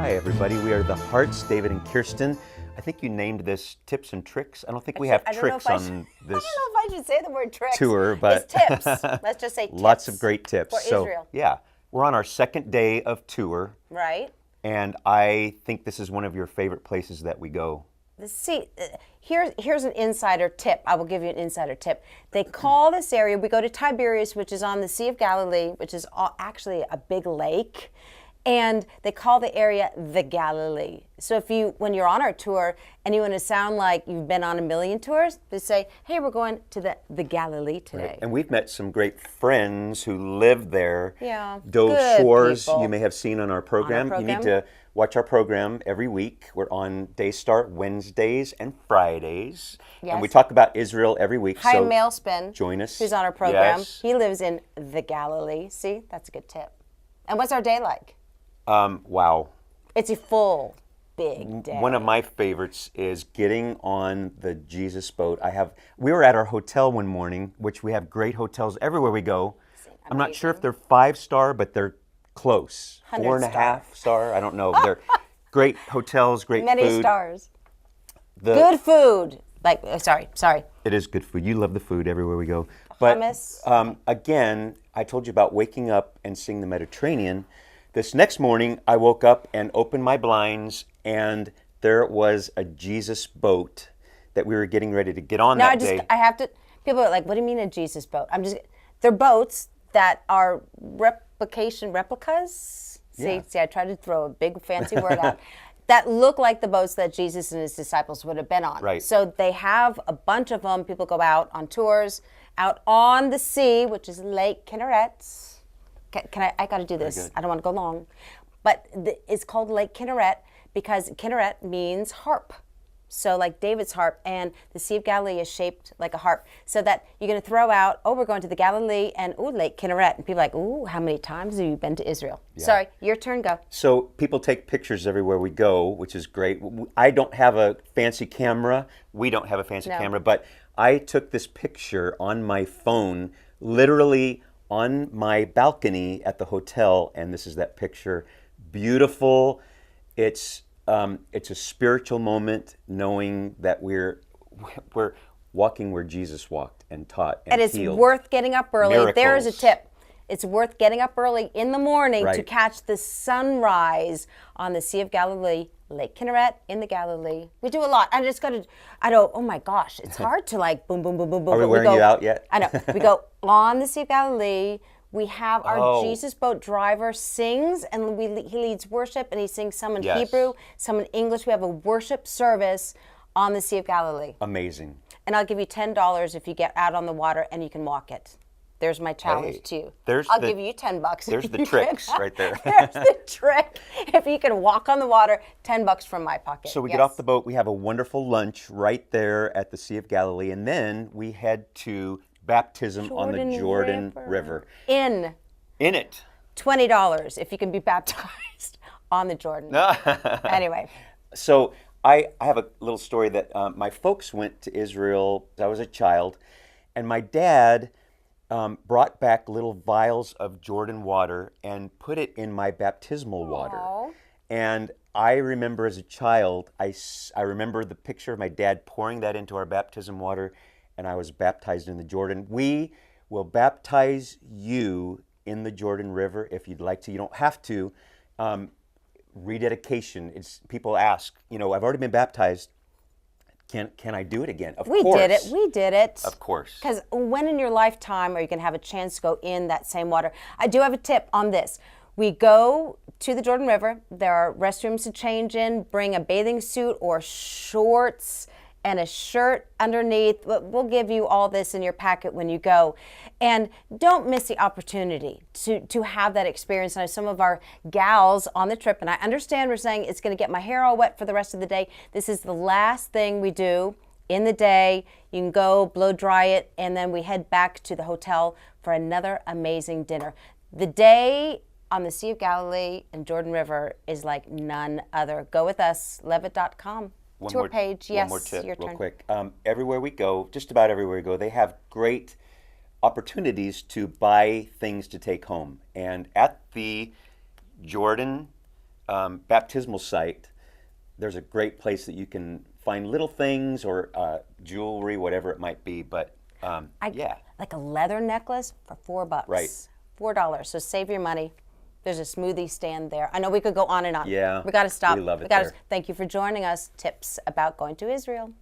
Hi, everybody. We are the Harts, David and Kirsten. I think you named this Tips and Tricks. I don't think we have tricks on this I don't know if I should say the word tricks. tour, but it's tips. Let's just say tips. Lots of great tips. For Israel. Yeah, we're on our second day of tour. Right. And I think this is one of your favorite places that we go. Here's an insider tip. I will give you an insider tip. They call this area, we go to Tiberias, which is on the Sea of Galilee, which is actually a big lake. And they call the area the Galilee. So when you're on our tour and you want to sound like you've been on a million tours, they say, hey, we're going to the Galilee today. Right. And we've met some great friends who live there. Yeah, Zola Tours, people. you may have seen on our program. You need to watch our program every week. We're on Day Start Wednesdays and Fridays. Yes. And we talk about Israel every week. Hi, so Mailspin. Join us. Who's on our program. Yes. He lives in the Galilee. See, that's a good tip. And what's our day like? Wow. It's a full, big day. One of my favorites is getting on the Jesus boat. We were at our hotel one morning, which we have great hotels everywhere we go. I'm not sure if they're 5-star, but they're close. 4.5 star. I don't know. They're great hotels, great Many food. stars. Good food. Sorry. It is good food. You love the food everywhere we go. But hummus. Again, I told you about waking up and seeing the Mediterranean. This next morning, I woke up and opened my blinds, and there was a Jesus boat that we were getting ready to get on that day. People are like, what do you mean a Jesus boat? They're boats that are replicas. See, I tried to throw a big fancy word out. That look like the boats that Jesus and his disciples would have been on. Right. So they have a bunch of them. People go out on tours, out on the sea, which is Lake Kinneret. I got to do this. I don't want to go long. But it's called Lake Kinneret because Kinneret means harp. So like David's harp, and the Sea of Galilee is shaped like a harp. So that you're going to throw out, we're going to the Galilee and, Lake Kinneret. And people are like, how many times have you been to Israel? Yeah. Sorry, your turn, go. So people take pictures everywhere we go, which is great. I don't have a fancy camera. We don't have a fancy camera. But I took this picture on my phone, literally on my balcony at the hotel, and this is that picture. Beautiful. It's a spiritual moment, knowing that we're walking where Jesus walked and taught and it's healed. Worth getting up early. Miracles. There's a tip. It's worth getting up early in the morning to catch the sunrise on the Sea of Galilee, Lake Kinneret in the Galilee. We do a lot. Oh my gosh, it's hard to boom, boom, boom, boom, boom. Are we wearing you out yet? I know. We go on the Sea of Galilee. We have our Jesus boat driver sings, and he leads worship, and he sings some in Hebrew, some in English. We have a worship service on the Sea of Galilee. Amazing. And I'll give you $10 if you get out on the water and you can walk it. There's my challenge to you. I'll give you $10. There's the tricks right there. There's the trick. If you can walk on the water, $10 from my pocket. So we get off the boat. We have a wonderful lunch right there at the Sea of Galilee, and then we head to baptism on the Jordan River. In it. $20 if you can be baptized on the Jordan. Anyway. So I have a little story that my folks went to Israel as I was a child, and my dad brought back little vials of Jordan water and put it in my baptismal water. And I remember as a child, I remember the picture of my dad pouring that into our baptism water, and I was baptized in the Jordan. We will baptize you in the Jordan River if you'd like to. You don't have to. Rededication. People ask, I've already been baptized. Can I do it again? Of course. We did it. Of course. Because when in your lifetime are you going to have a chance to go in that same water? I do have a tip on this. We go to the Jordan River. There are restrooms to change in. Bring a bathing suit or shorts and a shirt underneath. We'll give you all this in your packet when you go. And don't miss the opportunity to have that experience. I know some of our gals on the trip, and I understand we're saying it's going to get my hair all wet for the rest of the day. This is the last thing we do in the day. You can go blow dry it, and then we head back to the hotel for another amazing dinner. The day on the Sea of Galilee and Jordan River is like none other. Go with us, levitt.com. Tour page, yes. One more tip, your turn. real quick. Everywhere we go, just about everywhere we go, they have great opportunities to buy things to take home. And at the Jordan baptismal site, there's a great place that you can find little things or jewelry, whatever it might be. But yeah. Like a leather necklace for $4. Right. $4. So save your money. There's a smoothie stand there. I know we could go on and on. Yeah. We got to stop. We love it gotta, there. Thank you for joining us. Tips about going to Israel.